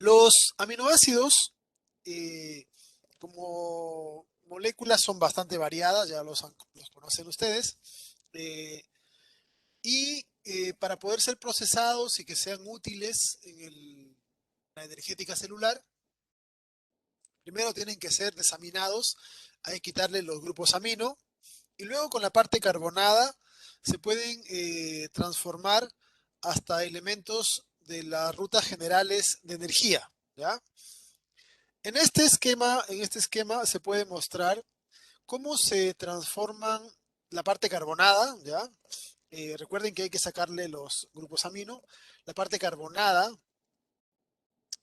Los aminoácidos, eh, como moléculas, son bastante variadas, ya los conocen ustedes. eh, para poder ser procesados y que sean útiles en la energética celular, primero tienen que ser desaminados, hay que quitarle los grupos amino, y luego con la parte carbonada se pueden transformar hasta elementos de las rutas generales de energía, ¿ya? En este esquema se puede mostrar cómo se transforman la parte carbonada, ¿ya? Recuerden que hay que sacarle los grupos amino. La parte carbonada,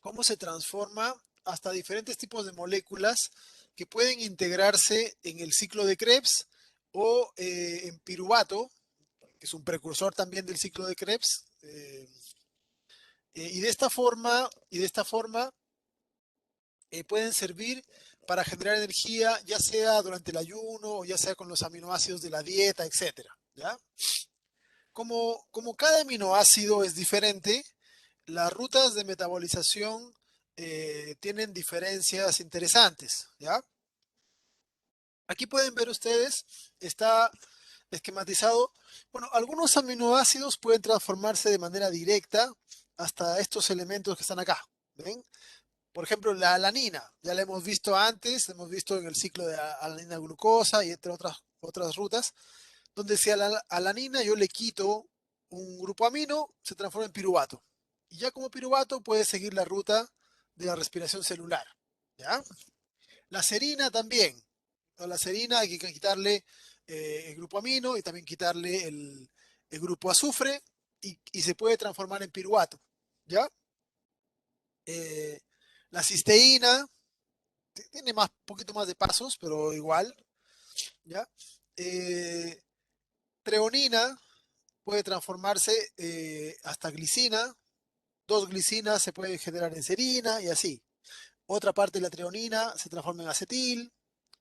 cómo se transforma hasta diferentes tipos de moléculas que pueden integrarse en el ciclo de Krebs o en piruvato, que es un precursor también del ciclo de Krebs. Y de esta forma pueden servir para generar energía, ya sea durante el ayuno o ya sea con los aminoácidos de la dieta, etcétera, ¿ya? Como cada aminoácido es diferente, las rutas de metabolización tienen diferencias interesantes, ¿ya? Aquí pueden ver ustedes, está esquematizado. Bueno, algunos aminoácidos pueden transformarse de manera directa hasta estos elementos que están acá, ¿ven? Por ejemplo, la alanina, ya la hemos visto antes, hemos visto en el ciclo de alanina glucosa y entre otras rutas, donde si a la alanina yo le quito un grupo amino, se transforma en piruvato. Y ya como piruvato puede seguir la ruta de la respiración celular, ¿ya? La serina también. A la serina hay que quitarle el grupo amino y también quitarle el grupo azufre y se puede transformar en piruvato, ¿ya? Eh, la cisteína tiene poquito más de pasos, pero igual, ¿ya? Eh, treonina puede transformarse hasta glicina, dos glicinas se pueden generar en serina y así. Otra parte de la treonina se transforma en acetil.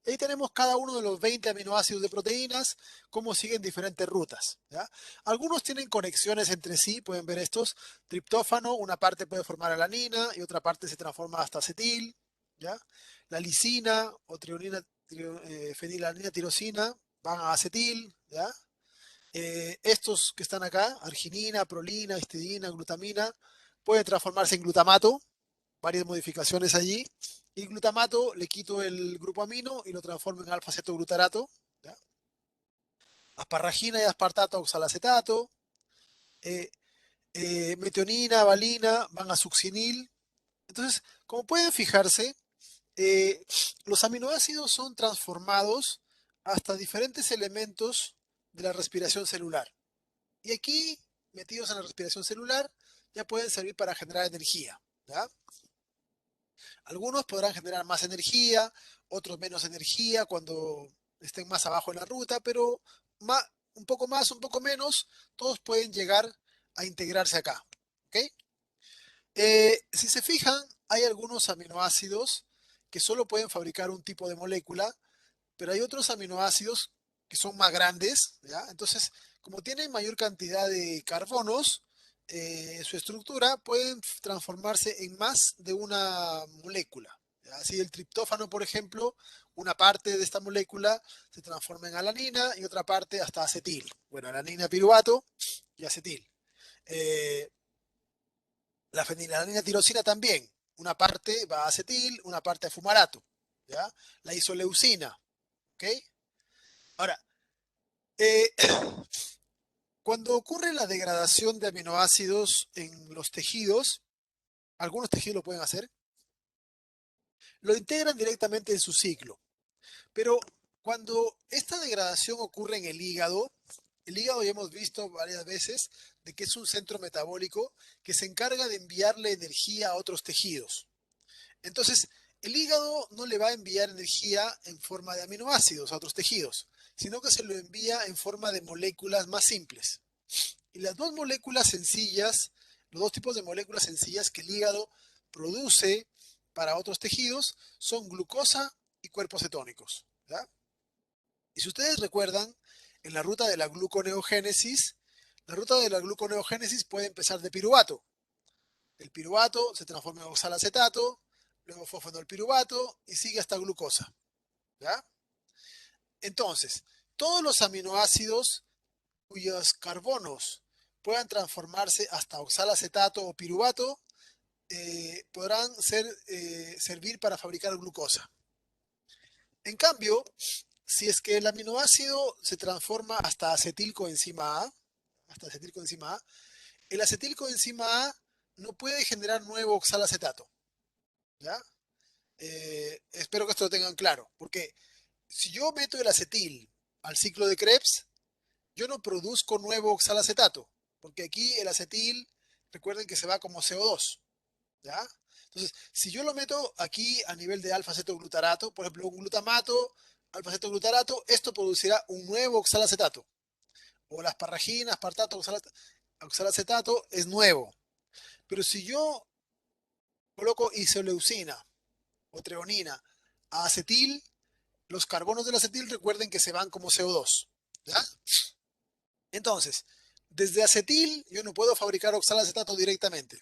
Ahí tenemos cada uno de los 20 aminoácidos de proteínas, cómo siguen diferentes rutas, ¿ya? Algunos tienen conexiones entre sí, pueden ver estos. Triptófano, una parte puede formar alanina y otra parte se transforma hasta acetil, ¿ya? La lisina o fenilalanina tirosina van a acetil, ¿ya? Estos que están acá, arginina, prolina, histidina, glutamina, pueden transformarse en glutamato, varias modificaciones allí. Y glutamato le quito el grupo amino y lo transformo en alfa-cetoglutarato, ¿ya? Asparragina y aspartato oxalacetato. Eh, metionina, valina van a succinil. Entonces, como pueden fijarse, eh, los aminoácidos son transformados hasta diferentes elementos de la respiración celular. Y aquí, metidos en la respiración celular, ya pueden servir para generar energía, ¿ya? Algunos podrán generar más energía, otros menos energía cuando estén más abajo en la ruta, pero un poco más, un poco menos, todos pueden llegar a integrarse acá. ¿Ok? Si se fijan, hay algunos aminoácidos que solo pueden fabricar un tipo de molécula, pero hay otros aminoácidos que son más grandes, ¿ya? Entonces, como tienen mayor cantidad de carbonos, su estructura pueden transformarse en más de una molécula, ¿ya? Así el triptófano, por ejemplo, una parte de esta molécula se transforma en alanina y otra parte hasta acetil. Bueno, alanina, piruvato y acetil. Eh, la fenilalanina tirosina también. Una parte va a acetil, una parte a fumarato, ¿ya? La isoleucina, ¿ok? Ahora, eh, cuando ocurre la degradación de aminoácidos en los tejidos, algunos tejidos lo pueden hacer, lo integran directamente en su ciclo. Pero cuando esta degradación ocurre en el hígado ya hemos visto varias veces de que es un centro metabólico que se encarga de enviarle energía a otros tejidos. Entonces, el hígado no le va a enviar energía en forma de aminoácidos a otros tejidos, sino que se lo envía en forma de moléculas más simples. Y las dos moléculas sencillas, los dos tipos de moléculas sencillas que el hígado produce para otros tejidos son glucosa y cuerpos cetónicos, ¿ya? Y si ustedes recuerdan, en la ruta de la gluconeogénesis puede empezar de piruvato. el piruvato se transforma en oxalacetato, luego fosfenolpiruvato y sigue hasta glucosa, ¿ya? Entonces, todos los aminoácidos cuyos carbonos puedan transformarse hasta oxalacetato o piruvato podrán servir para fabricar glucosa. En cambio, si es que el aminoácido se transforma hasta acetilcoenzima A, el acetilcoenzima A no puede generar nuevo oxalacetato, ¿ya? Espero que esto lo tengan claro, porque si yo meto el acetil al ciclo de Krebs, yo no produzco nuevo oxalacetato, porque aquí el acetil, recuerden que se va como CO2, ¿ya? Entonces, si yo lo meto aquí a nivel de alfa-cetoglutarato, por ejemplo, un glutamato, alfa-cetoglutarato, esto producirá un nuevo oxalacetato. O las parraginas, partato, oxalacetato es nuevo. Pero si yo coloco isoleucina o treonina a acetil, los carbonos del acetil recuerden que se van como CO2, ¿ya? Entonces, desde acetil yo no puedo fabricar oxalacetato directamente,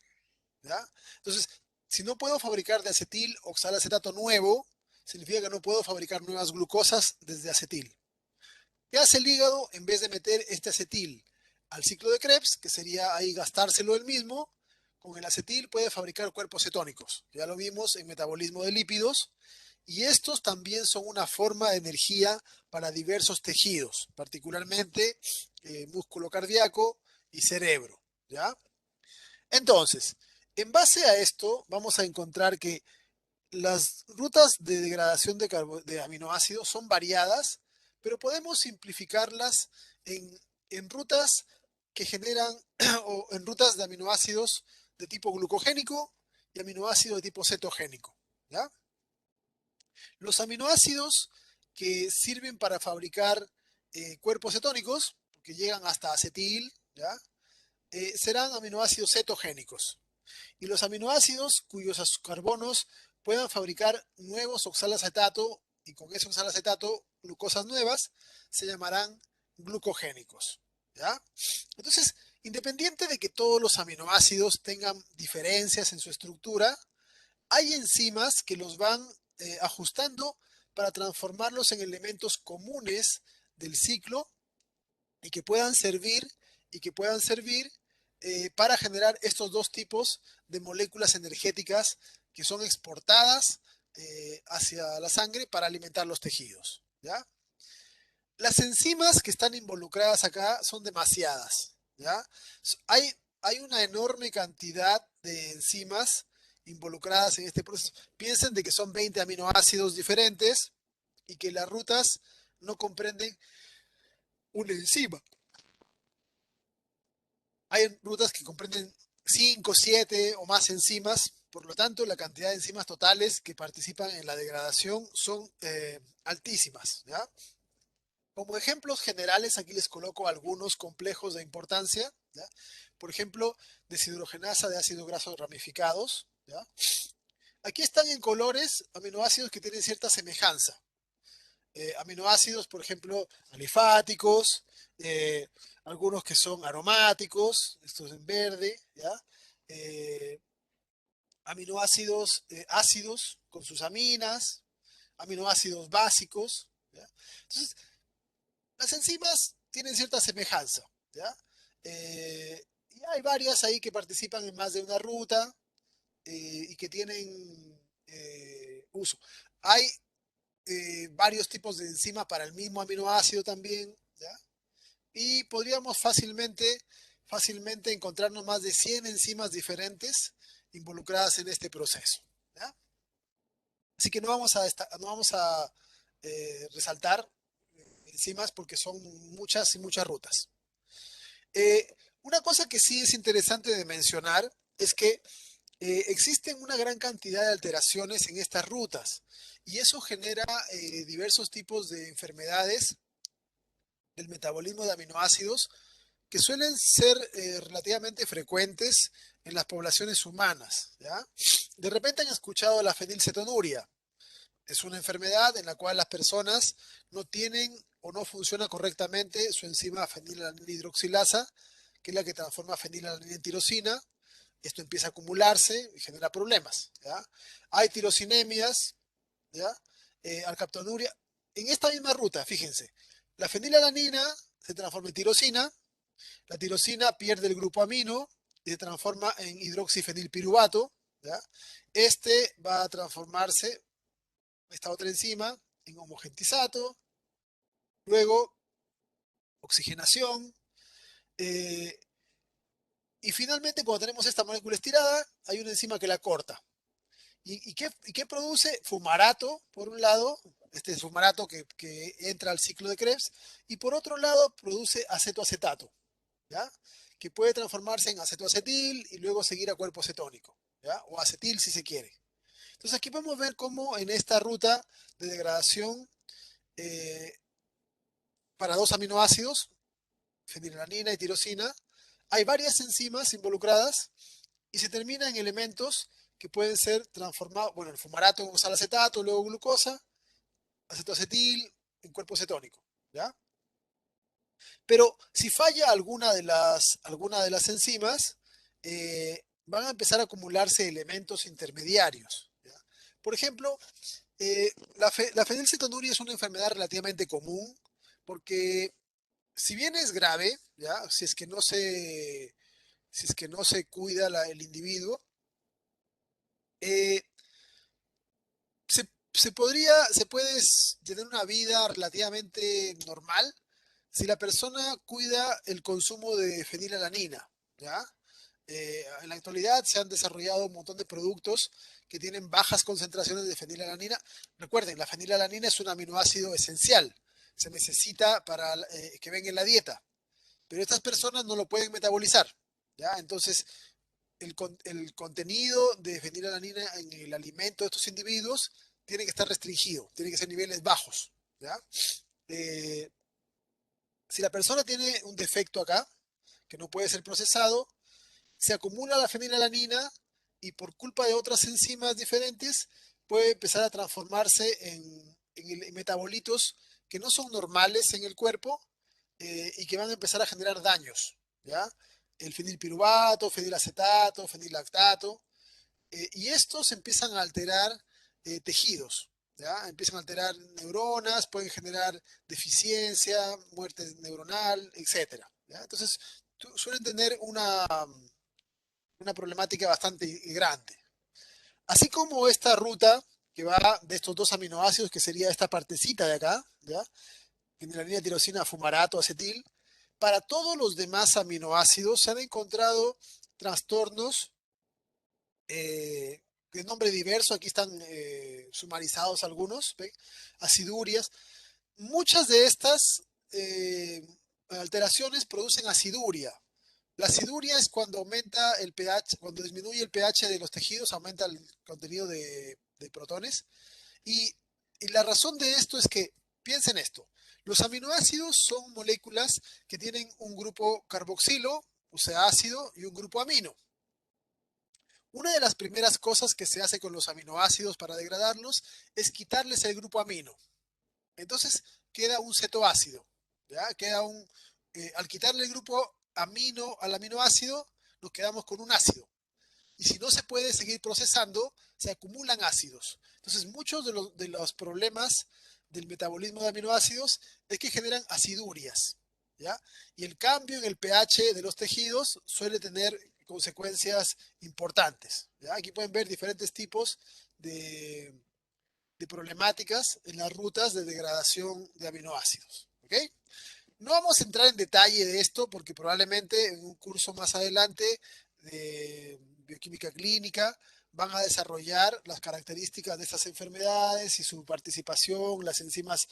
¿ya? Entonces, si no puedo fabricar de acetil oxalacetato nuevo, significa que no puedo fabricar nuevas glucosas desde acetil. ¿Qué hace el hígado? En vez de meter este acetil al ciclo de Krebs, que sería ahí gastárselo él mismo, con el acetil puede fabricar cuerpos cetónicos. Ya lo vimos en metabolismo de lípidos. Y estos también son una forma de energía para diversos tejidos, particularmente músculo cardíaco y cerebro, ¿ya? Entonces, en base a esto, vamos a encontrar que las rutas de degradación de aminoácidos son variadas, pero podemos simplificarlas en rutas que generan, o en rutas de aminoácidos de tipo glucogénico y aminoácidos de tipo cetogénico, ¿ya? Los aminoácidos que sirven para fabricar cuerpos cetónicos, que llegan hasta acetil, ¿ya? Serán aminoácidos cetogénicos. Y los aminoácidos cuyos carbonos puedan fabricar nuevos oxalacetato y con ese oxalacetato glucosas nuevas se llamarán glucogénicos, ¿ya? Entonces, independiente de que todos los aminoácidos tengan diferencias en su estructura, hay enzimas que los van ajustando para transformarlos en elementos comunes del ciclo y que puedan servir para generar estos dos tipos de moléculas energéticas que son exportadas hacia la sangre para alimentar los tejidos, ¿ya? Las enzimas que están involucradas acá son demasiadas, ¿ya? Hay, hay una enorme cantidad de enzimas involucradas en este proceso. Piensen de que son 20 aminoácidos diferentes y que las rutas no comprenden una enzima. Hay rutas que comprenden 5, 7 o más enzimas, por lo tanto, la cantidad de enzimas totales que participan en la degradación son altísimas, ¿ya? Como ejemplos generales, aquí les coloco algunos complejos de importancia, ¿ya? Por ejemplo, deshidrogenasa de ácidos grasos ramificados, ¿ya? Aquí están en colores aminoácidos que tienen cierta semejanza. Aminoácidos, por ejemplo, alifáticos, eh, algunos que son aromáticos, estos en verde, ¿ya? Eh, aminoácidos ácidos con sus aminas, aminoácidos básicos, ¿ya? Entonces, las enzimas tienen cierta semejanza, ¿ya? Y hay varias ahí que participan en más de una ruta y que tienen uso. Hay varios tipos de enzima para el mismo aminoácido también, ¿ya? Y podríamos fácilmente encontrarnos más de 100 enzimas diferentes involucradas en este proceso, ¿ya? Así que no vamos a resaltar enzimas porque son muchas y muchas rutas. Una cosa que sí es interesante de mencionar es que existen una gran cantidad de alteraciones en estas rutas y eso genera diversos tipos de enfermedades del metabolismo de aminoácidos que suelen ser relativamente frecuentes en las poblaciones humanas, ¿ya? De repente han escuchado la fenilcetonuria. Es una enfermedad en la cual las personas no tienen o no funciona correctamente su enzima fenilalanina hidroxilasa, que es la que transforma fenilalanina en tirosina, esto empieza a acumularse y genera problemas, ¿ya? Hay tirosinemias, ¿ya? Alcaptonuria. En esta misma ruta, fíjense, la fenilalanina se transforma en tirosina, la tirosina pierde el grupo amino y se transforma en hidroxifenilpiruvato, ¿ya? Este va a transformarse, esta otra enzima, en homogentizato, luego oxigenación, eh, y finalmente cuando tenemos esta molécula estirada, hay una enzima que la corta. ¿Y qué produce? Fumarato, por un lado, este es fumarato que entra al ciclo de Krebs, y por otro lado produce acetoacetato, ¿ya? Que puede transformarse en acetoacetil y luego seguir a cuerpo cetónico, ¿ya? O acetil si se quiere. Entonces aquí podemos ver cómo en esta ruta de degradación eh, para dos aminoácidos, fenilalanina y tirosina, hay varias enzimas involucradas y se termina en elementos que pueden ser transformados, bueno, el fumarato con salacetato, luego glucosa, acetoacetil en cuerpo cetónico, ¿ya? Pero si falla alguna de las enzimas, van a empezar a acumularse elementos intermediarios, ¿ya? Por ejemplo, la fenilcetonuria es una enfermedad relativamente común porque si bien es grave, ¿ya? Si es que no se cuida el individuo, eh, se puede tener una vida relativamente normal si la persona cuida el consumo de fenilalanina, ¿ya? En la actualidad se han desarrollado un montón de productos que tienen bajas concentraciones de fenilalanina. Recuerden, la fenilalanina es un aminoácido esencial, se necesita para que venga en la dieta, pero estas personas no lo pueden metabolizar, ¿ya? Entonces, el contenido de fenilalanina en el alimento de estos individuos tiene que estar restringido, tiene que ser niveles bajos, ¿ya? Eh, si la persona tiene un defecto acá, que no puede ser procesado, se acumula la fenilalanina y por culpa de otras enzimas diferentes puede empezar a transformarse en metabolitos que no son normales en el cuerpo y que van a empezar a generar daños, ¿ya? El fenilpiruvato, fenilacetato, fenillactato, y estos empiezan a alterar tejidos, ¿ya? Empiezan a alterar neuronas, pueden generar deficiencia, muerte neuronal, etcétera, ¿ya? Entonces, suelen tener una problemática bastante grande. Así como esta ruta que va de estos dos aminoácidos, que sería esta partecita de acá, ¿ya? Fenilalanina, tirosina, fumarato, acetil, para todos los demás aminoácidos se han encontrado trastornos de nombre diverso, aquí están sumarizados algunos, ¿ve? Acidurias. Muchas de estas alteraciones producen aciduria. La aciduria es cuando aumenta el pH, cuando disminuye el pH de los tejidos, aumenta el contenido de protones. Y, y la razón de esto es que, piensen esto, los aminoácidos son moléculas que tienen un grupo carboxilo, o sea, ácido, y un grupo amino. Una de las primeras cosas que se hace con los aminoácidos para degradarlos es quitarles el grupo amino. Entonces queda un cetoácido, ¿ya? Al quitarle el grupo amino al aminoácido, nos quedamos con un ácido. Y si no se puede seguir procesando, se acumulan ácidos. Entonces, muchos de los problemas del metabolismo de aminoácidos es que generan acidurias, ¿ya? Y el cambio en el pH de los tejidos suele tener consecuencias importantes, ¿ya? Aquí pueden ver diferentes tipos de, de problemáticas en las rutas de degradación de aminoácidos, ¿ok? No vamos a entrar en detalle de esto porque probablemente en un curso más adelante de bioquímica clínica van a desarrollar las características de estas enfermedades y su participación, las enzimas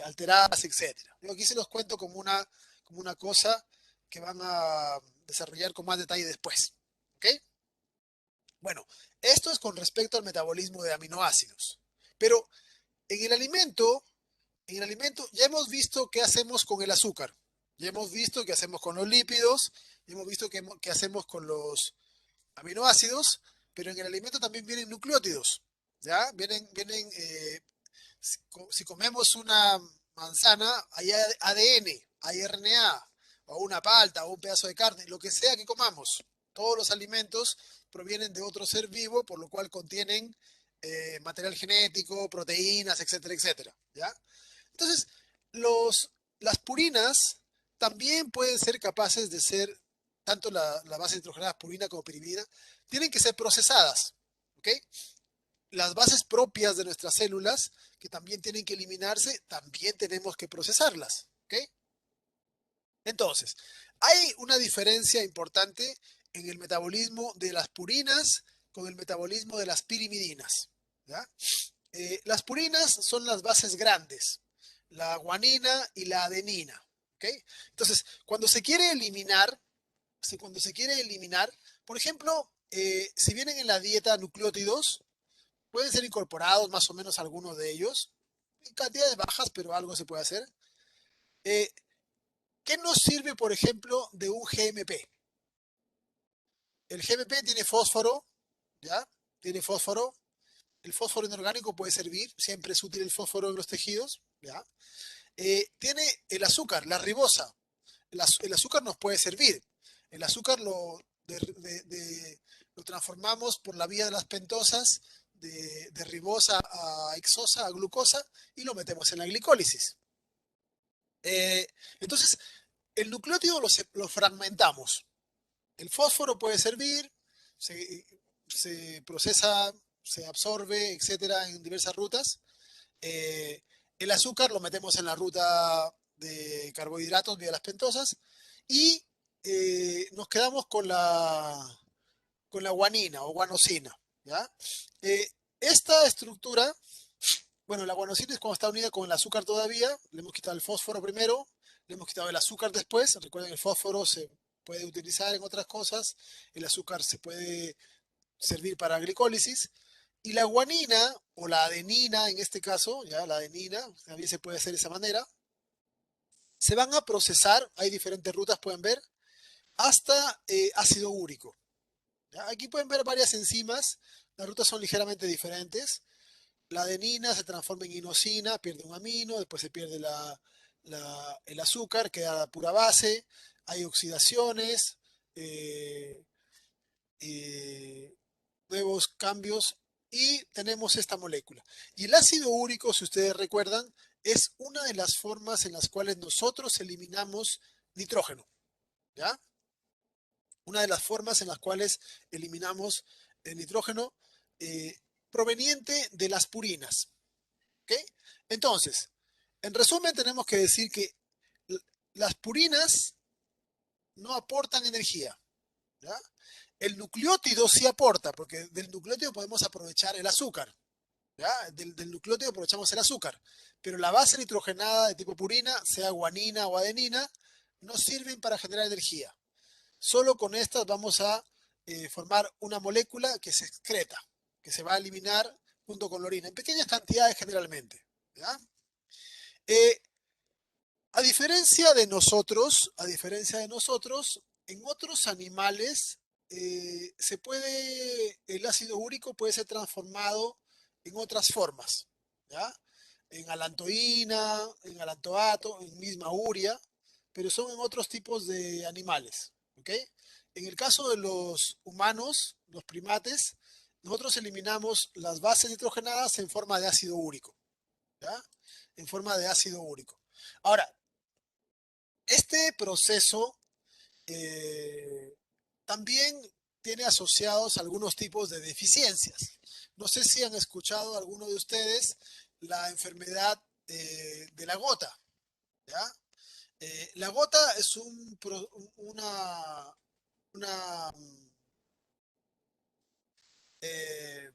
alteradas, etcétera. Yo aquí se los cuento como una cosa que van a desarrollar con más detalle después. ¿Ok? Bueno, esto es con respecto al metabolismo de aminoácidos. Pero en el alimento, ya hemos visto qué hacemos con el azúcar, ya hemos visto qué hacemos con los lípidos, ya hemos visto qué hacemos con los aminoácidos, pero en el alimento también vienen nucleótidos, ¿ya? Si comemos una manzana, hay ADN, hay RNA, o una palta, o un pedazo de carne, lo que sea que comamos, Todos los alimentos provienen de otro ser vivo, por lo cual contienen material genético, proteínas, etcétera, etcétera. ¿Ya? Entonces, las purinas también pueden ser capaces de ser, tanto la base nitrogenada purina como pirimidina, tienen que ser procesadas. ¿Ok? Las bases propias de nuestras células, que también tienen que eliminarse, también tenemos que procesarlas. ¿Ok? Entonces, hay una diferencia importante en el metabolismo de las purinas con el metabolismo de las pirimidinas. ¿Ya? Las purinas son las bases grandes, la guanina y la adenina. ¿Ok? Entonces, cuando se quiere eliminar, por ejemplo, si vienen en la dieta nucleótidos, pueden ser incorporados más o menos algunos de ellos, en cantidades bajas, pero algo se puede hacer. Eh, ¿Qué nos sirve, por ejemplo, de un GMP? El GMP tiene fósforo, ¿ya? Tiene fósforo. El fósforo inorgánico puede servir, siempre es útil el fósforo en los tejidos, ¿ya? Tiene el azúcar, la ribosa. El azúcar nos puede servir. El azúcar lo transformamos por la vía de las pentosas de ribosa a hexosa, a glucosa, y lo metemos en la glicólisis. Entonces, el nucleótido lo fragmentamos. El fósforo puede servir, se, se procesa, se absorbe, etcétera, en diversas rutas. Eh, el azúcar lo metemos en la ruta de carbohidratos vía las pentosas y nos quedamos con la guanina o guanosina. ¿Ya? Eh, esta estructura, bueno, la guanosina es cuando está unida con el azúcar todavía, le hemos quitado el fósforo primero, le hemos quitado el azúcar después, recuerden el fósforo se puede utilizar en otras cosas, el azúcar se puede servir para glicólisis, y la guanina o la adenina en este caso, ya la adenina también se puede hacer de esa manera, se van a procesar, hay diferentes rutas, pueden ver, hasta ácido úrico. ¿Ya? Aquí pueden ver varias enzimas, las rutas son ligeramente diferentes. La adenina se transforma en inosina, pierde un amino, después se pierde el azúcar, queda la pura base, hay oxidaciones, eh, eh, nuevos cambios y tenemos esta molécula. Y el ácido úrico, si ustedes recuerdan, es una de las formas en las cuales nosotros eliminamos nitrógeno. ¿Ya? Una de las formas en las cuales eliminamos el nitrógeno eh, proveniente de las purinas. ¿Ok? Entonces, en resumen, tenemos que decir que las purinas no aportan energía. ¿Ya? El nucleótido sí aporta, porque del nucleótido podemos aprovechar el azúcar. ¿Ya? Del nucleótido aprovechamos el azúcar. Pero la base nitrogenada de tipo purina, sea guanina o adenina, no sirven para generar energía. Solo con estas vamos a formar una molécula que se excreta, que se va a eliminar junto con la orina, en pequeñas cantidades generalmente. ¿Ya? Eh, a diferencia de nosotros, en otros animales el ácido úrico puede ser transformado en otras formas, ¿ya? En alantoína, en alantoato, en misma urea, pero son en otros tipos de animales, ¿ok? En el caso de los humanos, los primates, nosotros eliminamos las bases nitrogenadas en forma de ácido úrico, ¿ya? En forma de ácido úrico. Ahora, este proceso eh, también tiene asociados algunos tipos de deficiencias. No sé si han escuchado alguno de ustedes la enfermedad de la gota. ¿Ya? La gota es una, eh,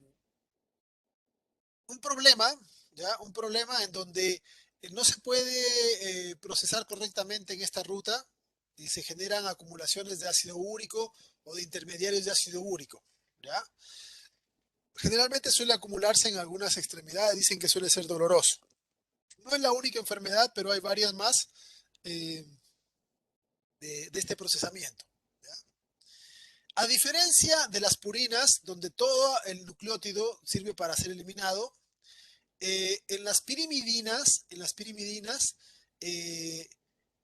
un problema, ¿ya? Un problema en donde no se puede procesar correctamente en esta ruta y se generan acumulaciones de ácido úrico o de intermediarios de ácido úrico, ¿ya? Generalmente suele acumularse en algunas extremidades, dicen que suele ser doloroso. No es la única enfermedad, pero hay varias más eh, de este procesamiento, ¿ya? A diferencia de las purinas, donde todo el nucleótido sirve para ser eliminado, en las pirimidinas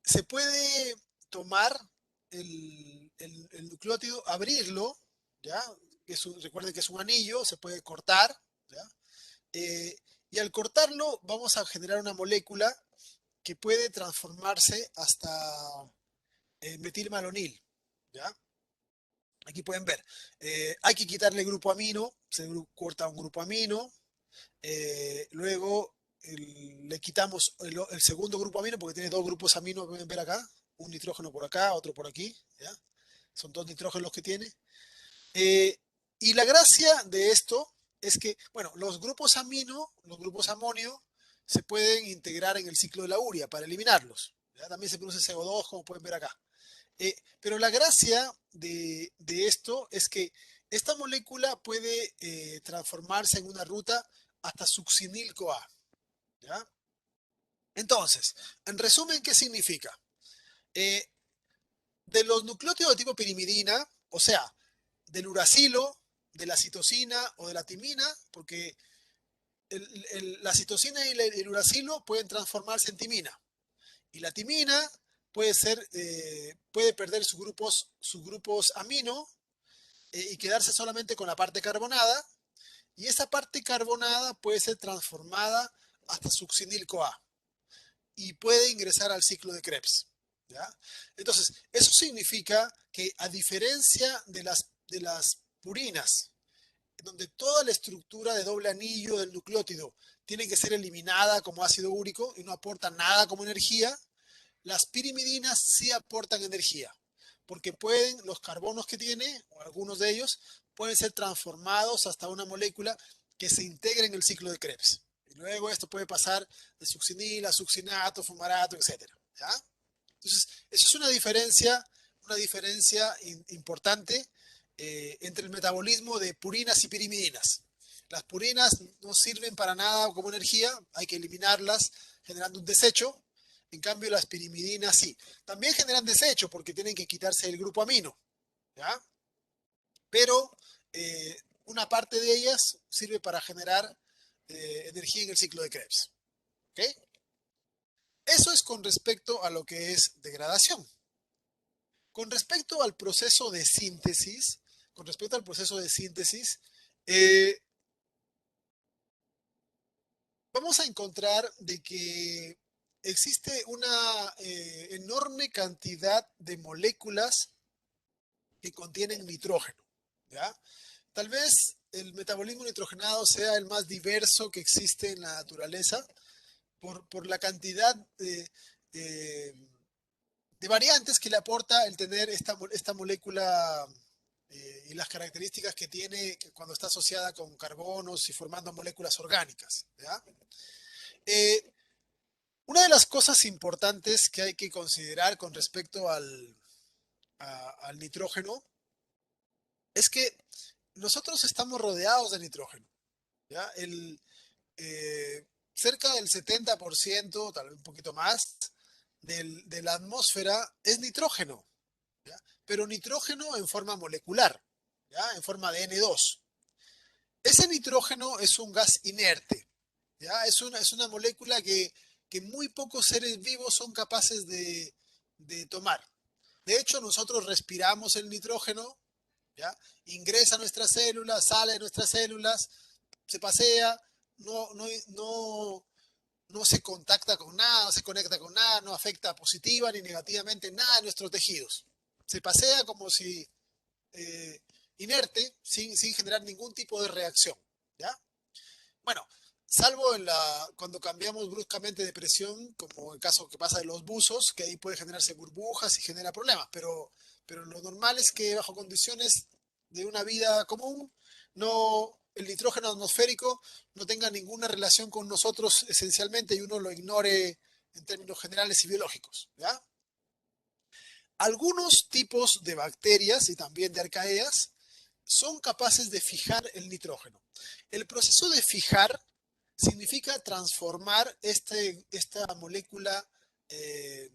se puede tomar el nucleótido, abrirlo, ¿ya? Recuerden que es un anillo, se puede cortar, ¿ya? Y al cortarlo vamos a generar una molécula que puede transformarse hasta metilmalonil, ¿ya? Aquí pueden ver, hay que quitarle el grupo amino, se corta un grupo amino, luego le quitamos el segundo grupo amino porque tiene dos grupos amino, pueden ver acá, un nitrógeno por acá, otro por aquí, ¿ya? Son dos nitrógenos los que tiene. Y la gracia de esto es que, bueno, los grupos amino, los grupos amonio, se pueden integrar en el ciclo de la urea para eliminarlos. ¿Ya? También se produce CO2, como pueden ver acá. Pero la gracia de esto es que esta molécula puede transformarse en una ruta hasta succinil-CoA. ¿Ya? Entonces, en resumen, ¿qué significa? Eh, de los nucleótidos de tipo pirimidina, o sea, del uracilo, de la citosina o de la timina, porque la citosina y el uracilo pueden transformarse en timina. Y la timina puede perder sus grupos amino y quedarse solamente con la parte carbonada. Y esa parte carbonada puede ser transformada hasta succinil-CoA y puede ingresar al ciclo de Krebs. ¿Ya? Entonces, eso significa que a diferencia de las purinas, donde toda la estructura de doble anillo del nucleótido tiene que ser eliminada como ácido úrico y no aporta nada como energía, las pirimidinas sí aportan energía, porque los carbonos que tiene, o algunos de ellos, pueden ser transformados hasta una molécula que se integre en el ciclo de Krebs. Y luego esto puede pasar de succinil a succinato, fumarato, etc. ¿Ya? Entonces, eso es una diferencia importante entre el metabolismo de purinas y pirimidinas. Las purinas no sirven para nada como energía, hay que eliminarlas generando un desecho. En cambio, las pirimidinas sí. También generan desecho porque tienen que quitarse el grupo amino. ¿Ya? Pero una parte de ellas sirve para generar energía en el ciclo de Krebs. ¿Ok? Eso es con respecto a lo que es degradación. Con respecto al proceso de síntesis, con respecto al proceso de síntesis, eh, vamos a encontrar de que existe una enorme cantidad de moléculas que contienen nitrógeno, ¿ya? Tal vez el metabolismo nitrogenado sea el más diverso que existe en la naturaleza por la cantidad de, de variantes que le aporta el tener esta molécula y las características que tiene cuando está asociada con carbonos y formando moléculas orgánicas. ¿Ya? Eh, una de las cosas importantes que hay que considerar con respecto al nitrógeno es que nosotros estamos rodeados de nitrógeno. ¿Ya? Cerca del 70%, tal vez un poquito más, de la atmósfera es nitrógeno. ¿Ya? Pero nitrógeno en forma molecular, ¿ya? En forma de N2. Ese nitrógeno es un gas inerte, ¿ya? Es una molécula que muy pocos seres vivos son capaces de tomar. De hecho, nosotros respiramos el nitrógeno, ¿ya? Ingresa a nuestras células, sale de nuestras células, se pasea, no se contacta con nada, no se conecta con nada, no afecta positiva ni negativamente nada de nuestros tejidos. Se pasea como si eh, inerte, sin generar ningún tipo de reacción. ¿Ya? Bueno, salvo cuando cambiamos bruscamente de presión, como el caso que pasa de los buzos, que ahí puede generarse burbujas y genera problemas, pero lo normal es que bajo condiciones de una vida común, el nitrógeno atmosférico no tenga ninguna relación con nosotros esencialmente y uno lo ignore en términos generales y biológicos. ¿Ya? Algunos tipos de bacterias y también de arcaeas son capaces de fijar el nitrógeno. El proceso de fijar significa transformar esta molécula de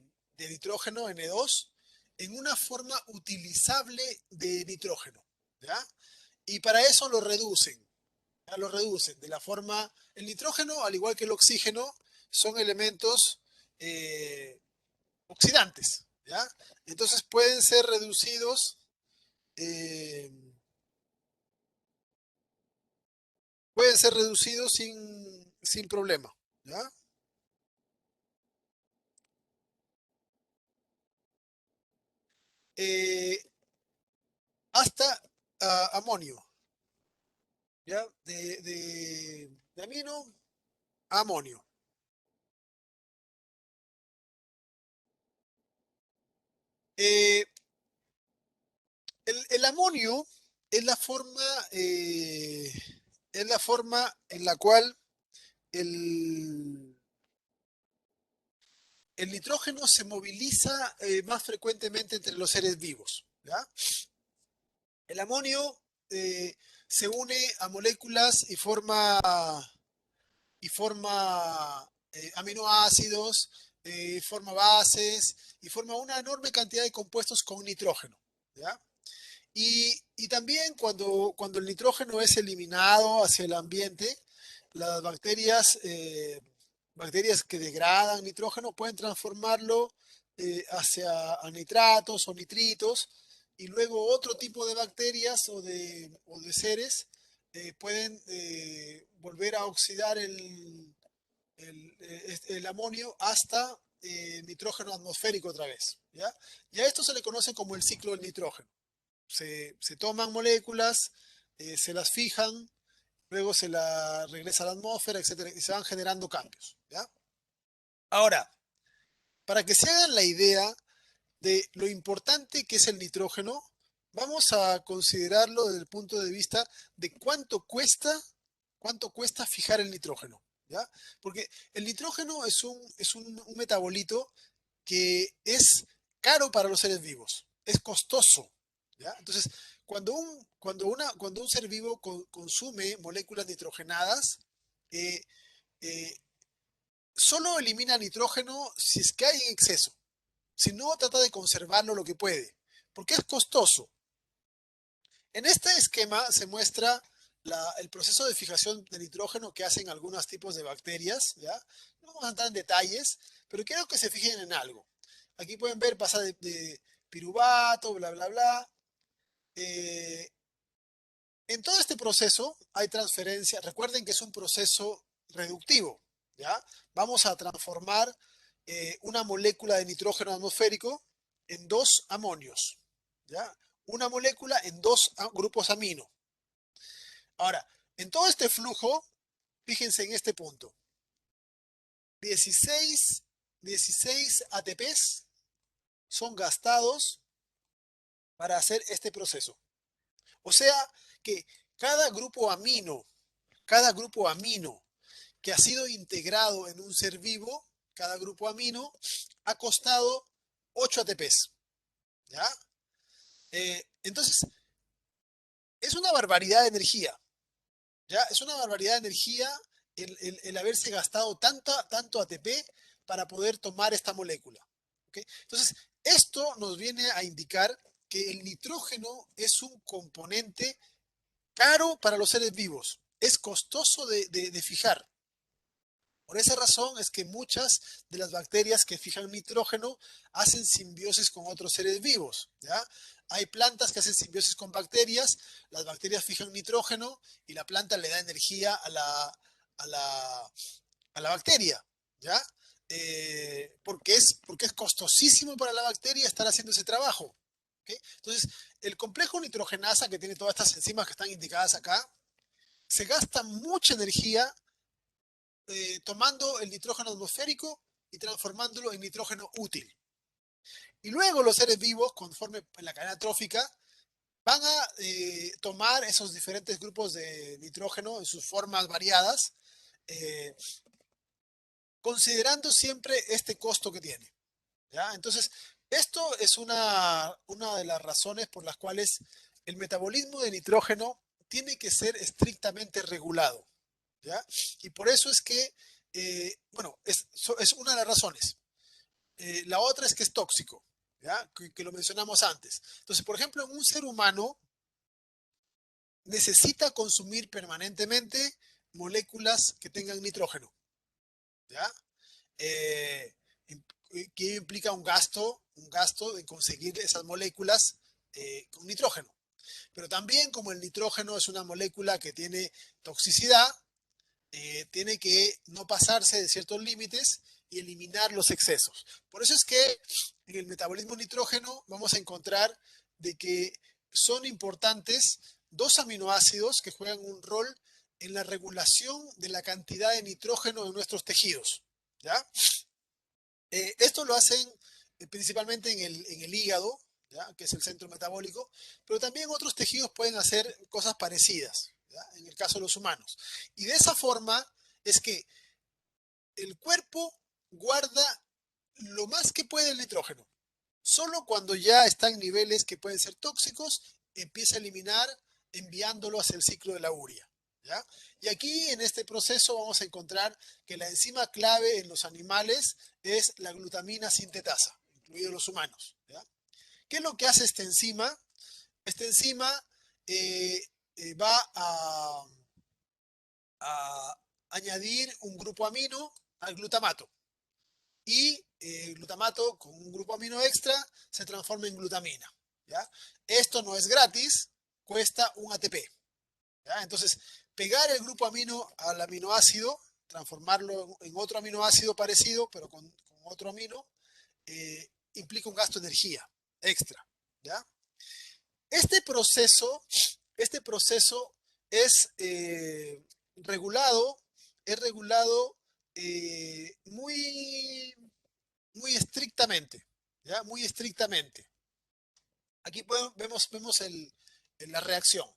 nitrógeno, N2, en una forma utilizable de nitrógeno. ¿Ya? Y para eso lo reducen. ¿Ya? Lo reducen de la forma... El nitrógeno, al igual que el oxígeno, son elementos oxidantes. ¿Ya? Entonces pueden ser reducidos eh, pueden ser reducidos sin problema, ¿ya? Eh, hasta amonio, ¿ya? De amino a amonio. Eh, el amonio es la forma, eh, es la forma en la cual el, el nitrógeno se moviliza más frecuentemente entre los seres vivos, ¿ya? El amonio se une a moléculas y forma aminoácidos, forma bases y forma una enorme cantidad de compuestos con nitrógeno, ¿ya? Y también cuando el nitrógeno es eliminado hacia el ambiente, las bacterias que degradan nitrógeno pueden transformarlo hacia a nitratos o nitritos, y luego otro tipo de bacterias o de seres pueden volver a oxidar el amonio hasta nitrógeno atmosférico otra vez, ¿ya? Y a esto se le conoce como el ciclo del nitrógeno. Se toman moléculas, se las fijan, luego se las regresa a la atmósfera, etcétera, y se van generando cambios, ¿ya? Ahora, para que se hagan la idea de lo importante que es el nitrógeno, vamos a considerarlo desde el punto de vista de cuánto cuesta fijar el nitrógeno, ¿ya? Porque el nitrógeno es un metabolito que es caro para los seres vivos, es costoso, ¿ya? Entonces, cuando un ser vivo consume moléculas nitrogenadas, eh, eh, solo elimina nitrógeno si es que hay en exceso. Si no, trata de conservarlo lo que puede, porque es costoso. En este esquema se muestra el proceso de fijación de nitrógeno que hacen algunos tipos de bacterias, ¿ya? No vamos a entrar en detalles, pero quiero que se fijen en algo. Aquí pueden ver, pasa de piruvato, bla, bla, bla. Eh, en todo este proceso hay transferencia. Recuerden que es un proceso reductivo, ¿ya? Vamos a transformar una molécula de nitrógeno atmosférico en dos amonios, ¿ya? Una molécula en dos grupos amino. Ahora, en todo este flujo, fíjense en este punto. 16, 16 ATPs son gastados para hacer este proceso. O sea que cada grupo amino, cada grupo amino que ha sido integrado en un ser vivo, cada grupo amino ha costado 8 ATPs. ¿Ya? Entonces, es una barbaridad de energía. ¿Ya? Es una barbaridad de energía el haberse gastado tanto ATP para poder tomar esta molécula. ¿Okay? Entonces, esto nos viene a indicar que el nitrógeno es un componente caro para los seres vivos. Es costoso de fijar. Por esa razón es que muchas de las bacterias que fijan nitrógeno hacen simbiosis con otros seres vivos, ¿ya? Hay plantas que hacen simbiosis con bacterias, las bacterias fijan nitrógeno y la planta le da energía a la, a la bacteria, ¿ya? Porque es costosísimo para la bacteria estar haciendo ese trabajo. ¿Okay? Entonces, el complejo nitrogenasa, que tiene todas estas enzimas que están indicadas acá, se gasta mucha energía tomando el nitrógeno atmosférico y transformándolo en nitrógeno útil. Y luego los seres vivos, conforme en la cadena trófica, van a tomar esos diferentes grupos de nitrógeno en sus formas variadas, eh, considerando siempre este costo que tiene, ¿ya? Entonces, esto es una de las razones por las cuales el metabolismo de nitrógeno tiene que ser estrictamente regulado, ¿ya? Y por eso es que, bueno, es una de las razones. La otra es que es tóxico, ¿ya? Que lo mencionamos antes. Entonces, por ejemplo, en un ser humano necesita consumir permanentemente moléculas que tengan nitrógeno, ¿ya? Eh, que implica un gasto de conseguir esas moléculas con nitrógeno. Pero también como el nitrógeno es una molécula que tiene toxicidad, tiene que no pasarse de ciertos límites y eliminar los excesos. Por eso es que en el metabolismo nitrógeno vamos a encontrar de que son importantes dos aminoácidos que juegan un rol en la regulación de la cantidad de nitrógeno en nuestros tejidos. ¿Ya? Esto lo hacen principalmente en el hígado, ¿ya? Que es el centro metabólico, pero también otros tejidos pueden hacer cosas parecidas, ¿ya? En el caso de los humanos. Y de esa forma es que el cuerpo guarda lo más que puede el nitrógeno. Solo cuando ya está en niveles que pueden ser tóxicos, empieza a eliminar enviándolo hacia el ciclo de la urea. ¿Ya? Y aquí en este proceso vamos a encontrar que la enzima clave en los animales es la glutamina sintetasa, incluidos los humanos. ¿Ya? ¿Qué es lo que hace esta enzima? Esta enzima va a añadir un grupo amino al glutamato. Y el glutamato con un grupo amino extra se transforma en glutamina. ¿Ya? Esto no es gratis, cuesta un ATP. ¿Ya? Entonces, pegar el grupo amino al aminoácido, transformarlo en otro aminoácido parecido, pero con otro amino, implica un gasto de energía extra. ¿Ya? Este proceso, este proceso es regulado, es regulado muy, muy estrictamente, ¿ya? Muy estrictamente. Aquí vemos la reacción.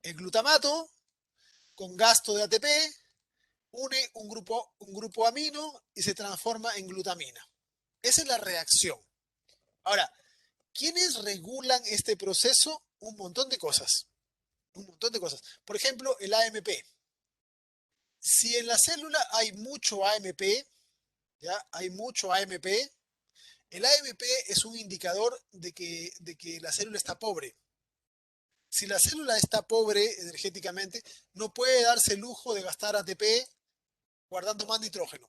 El glutamato con gasto de ATP une un grupo amino y se transforma en glutamina. Esa es la reacción. Ahora, ¿quiénes regulan este proceso? Un montón de cosas. Un montón de cosas. Por ejemplo, el AMP. Si en la célula hay mucho AMP, ¿ya? Hay mucho AMP, el AMP es un indicador de que la célula está pobre. Si la célula está pobre energéticamente, no puede darse el lujo de gastar ATP guardando más nitrógeno.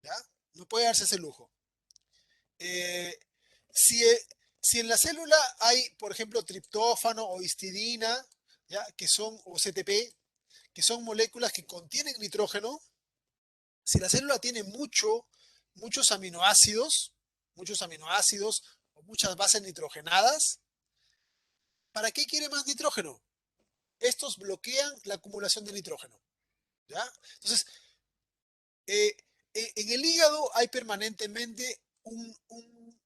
¿Ya? No puede darse ese lujo. Eh, si, si en la célula hay, por ejemplo, triptófano o histidina, ¿ya? Que son, o CTP, que son moléculas que contienen nitrógeno, si la célula tiene muchos aminoácidos o muchas bases nitrogenadas, ¿para qué quiere más nitrógeno? Estos bloquean la acumulación de nitrógeno. ¿Ya? Entonces, en el hígado hay permanentemente un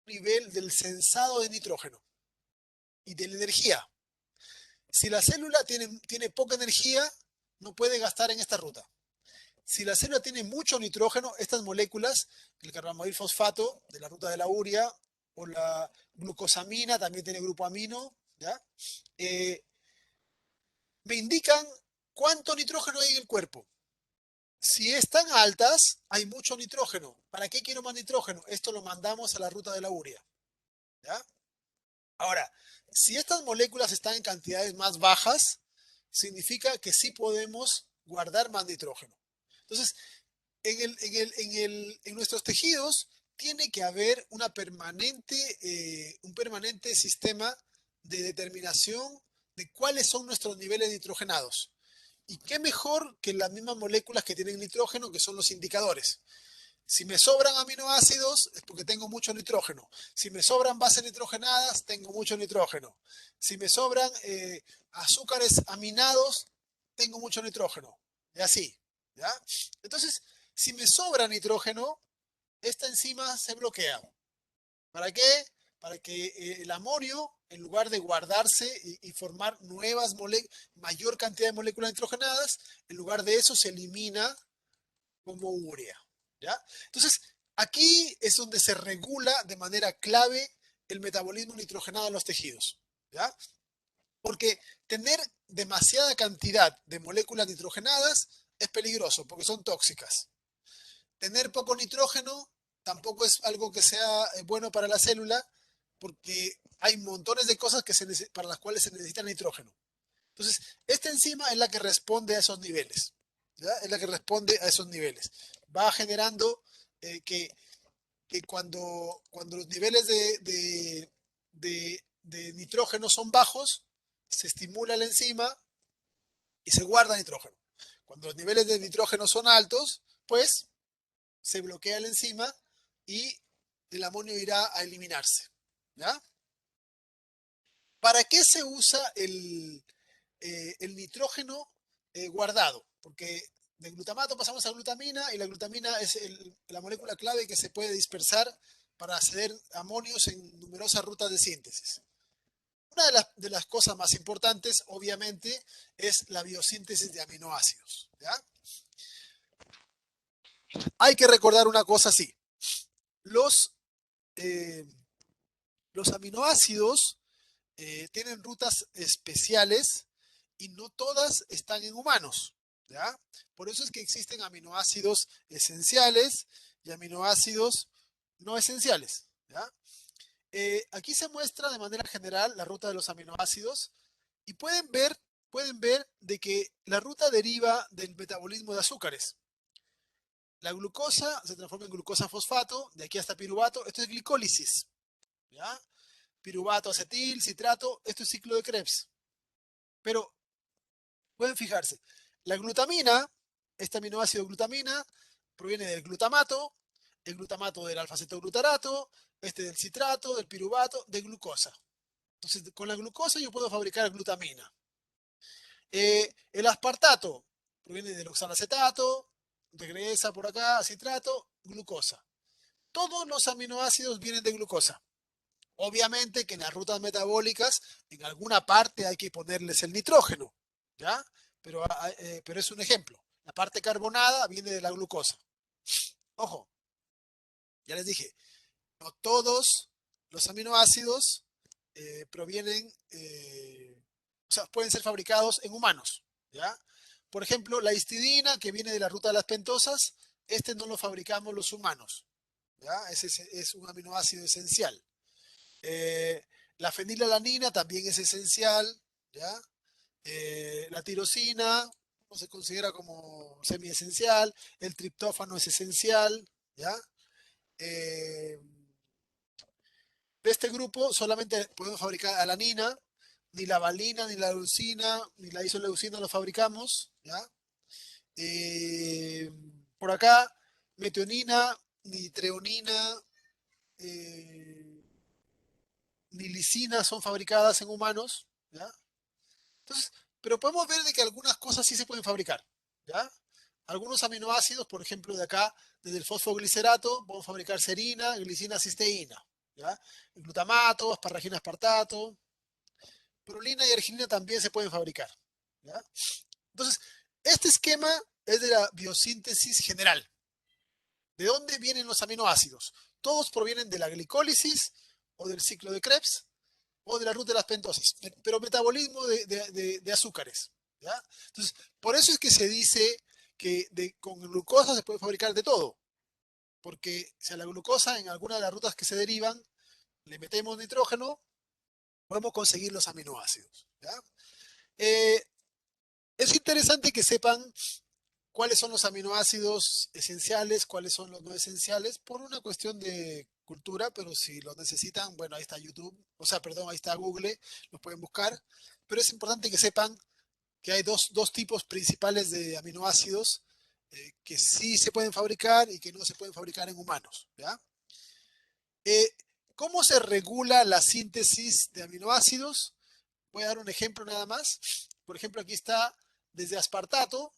nivel del sensado de nitrógeno y de la energía. Si la célula tiene poca energía, no puede gastar en esta ruta. Si la célula tiene mucho nitrógeno, estas moléculas, el carbamidil fosfato de la ruta de la urea o la glucosamina, también tiene grupo amino, ¿ya? Me indican cuánto nitrógeno hay en el cuerpo. Si están altas, hay mucho nitrógeno. ¿Para qué quiero más nitrógeno? Esto lo mandamos a la ruta de la urea. ¿Ya? Ahora, si estas moléculas están en cantidades más bajas, significa que sí podemos guardar más nitrógeno. Entonces, en nuestros tejidos tiene que haber un permanente sistema de determinación de cuáles son nuestros niveles nitrogenados. Y qué mejor que las mismas moléculas que tienen nitrógeno, que son los indicadores. Si me sobran aminoácidos, es porque tengo mucho nitrógeno. Si me sobran bases nitrogenadas, tengo mucho nitrógeno. Si me sobran azúcares aminados, tengo mucho nitrógeno. Y así. ¿Ya? Entonces, si me sobra nitrógeno, esta enzima se bloquea. ¿Para qué? Para que el amonio, en lugar de guardarse y formar mayor cantidad de moléculas nitrogenadas, en lugar de eso se elimina como urea. ¿Ya? Entonces, aquí es donde se regula de manera clave el metabolismo nitrogenado en los tejidos. ¿Ya? Porque tener demasiada cantidad de moléculas nitrogenadas es peligroso porque son tóxicas. Tener poco nitrógeno tampoco es algo que sea bueno para la célula porque hay montones de cosas para las cuales se necesita nitrógeno. Entonces, esta enzima es la que responde a esos niveles. ¿Ya? Es la que responde a esos niveles. Va generando que cuando los niveles de de nitrógeno son bajos, se estimula la enzima y se guarda nitrógeno. Cuando los niveles de nitrógeno son altos, pues se bloquea la enzima y el amonio irá a eliminarse. ¿Ya? ¿Para qué se usa el nitrógeno guardado? Porque de glutamato pasamos a glutamina y la glutamina es la molécula clave que se puede dispersar para acceder a amonios en numerosas rutas de síntesis. Una de las cosas más importantes, obviamente, es la biosíntesis de aminoácidos. ¿Ya? Hay que recordar una cosa así. Los, eh, los aminoácidos tienen rutas especiales y no todas están en humanos. ¿Ya? Por eso es que existen aminoácidos esenciales y aminoácidos no esenciales. ¿Ya? Aquí se muestra de manera general la ruta de los aminoácidos y pueden ver de que la ruta deriva del metabolismo de azúcares. La glucosa se transforma en glucosa fosfato, de aquí hasta piruvato, esto es glicólisis. ¿Ya? Piruvato, acetil, citrato, esto es ciclo de Krebs. Pero pueden fijarse, la glutamina, este aminoácido glutamina, proviene del glutamato, el glutamato del alfa-cetoglutarato, este del citrato, del piruvato, de glucosa. Entonces, con la glucosa yo puedo fabricar glutamina. El aspartato proviene del oxalacetato, regresa por acá, citrato, glucosa. Todos los aminoácidos vienen de glucosa. Obviamente que en las rutas metabólicas, en alguna parte hay que ponerles el nitrógeno, ¿ya? Pero es un ejemplo. La parte carbonada viene de la glucosa. Ojo, ya les dije, no todos los aminoácidos provienen, o sea, pueden ser fabricados en humanos, ¿ya? Por ejemplo, la histidina, que viene de la ruta de las pentosas, este no lo fabricamos los humanos, ¿ya? Ese es un aminoácido esencial. Eh, la fenilalanina también es esencial, ¿ya? La tirosina no se considera como semiesencial, el triptófano es esencial, ¿ya? Eh, de este grupo solamente podemos fabricar alanina, ni la valina, ni la leucina, ni la isoleucina lo fabricamos, ¿ya? Eh, por acá, metionina, ni treonina, eh, ni lisina son fabricadas en humanos, ¿ya? Entonces, pero podemos ver de que algunas cosas sí se pueden fabricar, ¿ya? Algunos aminoácidos, por ejemplo, de acá, desde el fosfoglicerato, podemos fabricar serina, glicina, cisteína, ¿ya? El glutamato, asparagina, aspartato, prolina y arginina también se pueden fabricar, ¿ya? Entonces, este esquema es de la biosíntesis general. ¿De dónde vienen los aminoácidos? Todos provienen de la glicólisis o del ciclo de Krebs o de la ruta de las pentosas, pero metabolismo de azúcares. ¿Ya? Entonces, por eso es que se dice que con glucosa se puede fabricar de todo, porque si a la glucosa en alguna de las rutas que se derivan le metemos nitrógeno, podemos conseguir los aminoácidos. ¿Ya? Eh, es interesante que sepan cuáles son los aminoácidos esenciales, cuáles son los no esenciales, por una cuestión de cultura, pero si lo necesitan, bueno, ahí está YouTube, o sea, perdón, ahí está Google, lo pueden buscar, pero es importante que sepan que hay dos tipos principales de aminoácidos que sí se pueden fabricar y que no se pueden fabricar en humanos, ¿ya? Eh, ¿Cómo se regula la síntesis de aminoácidos? Voy a dar un ejemplo nada más. Por ejemplo, aquí está desde aspartato,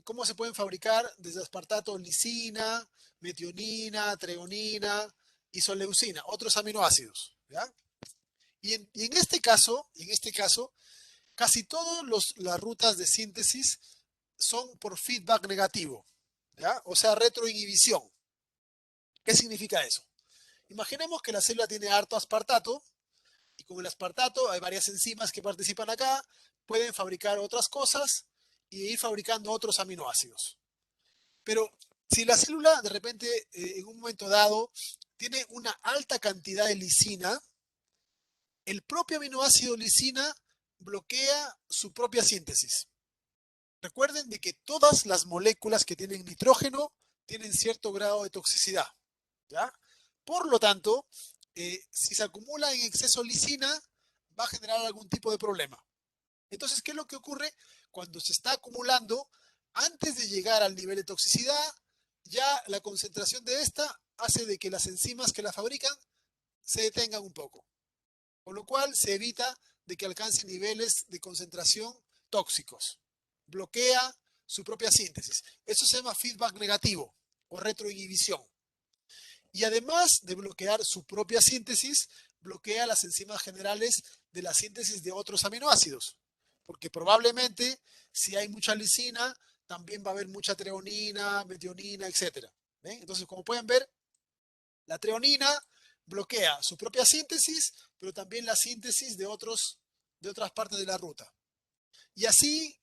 cómo se pueden fabricar desde aspartato lisina, metionina, treonina, isoleucina, otros aminoácidos. ¿Ya? Y en este caso, casi todas las rutas de síntesis son por feedback negativo, ¿ya? O sea, retroinhibición. ¿Qué significa eso? Imaginemos que la célula tiene harto aspartato y con el aspartato hay varias enzimas que participan acá, pueden fabricar otras cosas y ir fabricando otros aminoácidos. Pero si la célula de repente en un momento dado tiene una alta cantidad de lisina, el propio aminoácido lisina bloquea su propia síntesis. Recuerden de que todas las moléculas que tienen nitrógeno tienen cierto grado de toxicidad, ¿ya? Por lo tanto, si se acumula en exceso lisina, va a generar algún tipo de problema. Entonces, ¿qué es lo que ocurre? Cuando se está acumulando, antes de llegar al nivel de toxicidad, ya la concentración de esta hace de que las enzimas que la fabrican se detengan un poco, con lo cual se evita de que alcance niveles de concentración tóxicos. Bloquea su propia síntesis. Eso se llama feedback negativo o retroinhibición. Y además de bloquear su propia síntesis, bloquea las enzimas generales de la síntesis de otros aminoácidos. Porque probablemente si hay mucha lisina, también va a haber mucha treonina, metionina, etc. ¿Ven? Entonces, como pueden ver, la treonina bloquea su propia síntesis, pero también la síntesis de otras partes de la ruta. Y así,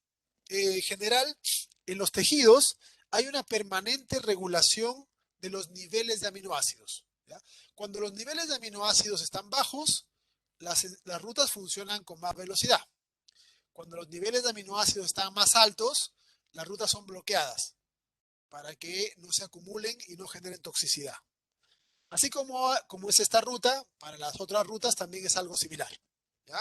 en general, en los tejidos hay una permanente regulación de los niveles de aminoácidos. ¿Ya? Cuando los niveles de aminoácidos están bajos, las rutas funcionan con más velocidad. Cuando los niveles de aminoácidos están más altos, las rutas son bloqueadas para que no se acumulen y no generen toxicidad. Así como es esta ruta, para las otras rutas también es algo similar. ¿Ya?